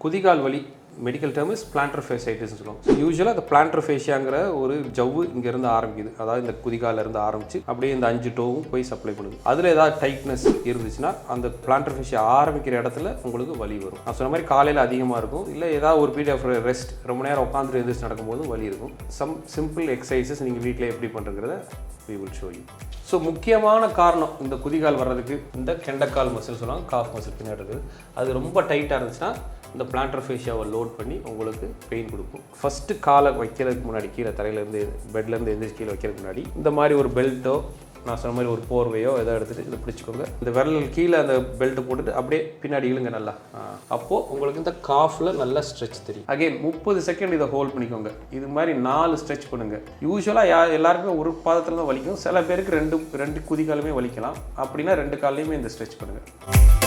குதிகால் வலி medical term is planter ஃபேஷைட்டிஸ்னு சொல்லுவோம். ஸோ யூஸ்வலாக அந்த பிளான்டர் ஃபேஷியாங்கிற ஒரு ஜவ்வு இங்கேருந்து ஆரம்பிக்குது. அதாவது இந்த குதிகாலிருந்து ஆரம்பிச்சு அப்படியே இந்த 5 டோவும் போய் சப்ளை பண்ணுது. அதில் ஏதாவது டைட்னஸ் இருந்துச்சுன்னா அந்த பிளான்டர் ஃபேஷியா ஆரம்பிக்கிற இடத்துல உங்களுக்கு வலி வரும். நான் சொன்ன மாதிரி காலையில் அதிகமாக இருக்கும், இல்லை ஏதாவது ஒரு பீரியட் ஆஃப் ரெஸ்ட் ரொம்ப நேரம் உட்காந்துட்டு எழுந்திரிச்சு நடக்கும்போதும் வலி இருக்கும். சம் சிம்பிள் எக்ஸசைசஸ் நீங்கள் வீட்டில் எப்படி பண்ணுறங்கிறத we will show you. So முக்கியமான காரணம் இந்த குதிகால் வர்றதுக்கு இந்த கெண்டக்கால் மசில் சொல்லுவாங்க, காஃப் மசில் பின்னாடி இருக்குது. அது ரொம்ப டைட்டாக இருந்துச்சுன்னா இந்த பிளான்டர் ஃபேஷியாவை லோட் பண்ணி உங்களுக்கு பெயின் கொடுக்கும். ஃபஸ்ட்டு காலை வைக்கிறதுக்கு முன்னாடி கீழே தரையிலேருந்து பெட்லேருந்து எந்திரிச்சு கீழே வைக்கிறதுக்கு முன்னாடி இந்த மாதிரி ஒரு பெல்ட்டோ நான் சொன்ன மாதிரி ஒரு போர்வையோ எதோ எடுத்துகிட்டு இதை பிடிச்சிக்கோங்க. இந்த விரல் கீழே அந்த பெல்ட்டை போட்டுட்டு அப்படியே பின்னாடி இழுங்க நல்லா. அப்போது உங்களுக்கு இந்த காஃபில் நல்லா ஸ்ட்ரெச் தெரியும். அகெயின் 30 செகண்ட் இதை ஹோல்ட் பண்ணிக்கோங்க. இது மாதிரி 4 ஸ்ட்ரெச் பண்ணுங்கள். யூஸ்வலாக எல்லாருக்குமே ஒரு பாதத்தில் தான் வலிக்கும், சில பேருக்கு ரெண்டு குதிகாலுமே வலிக்கலாம். அப்படின்னா 2 கால்லையுமே இந்த ஸ்ட்ரெச் பண்ணுங்கள்.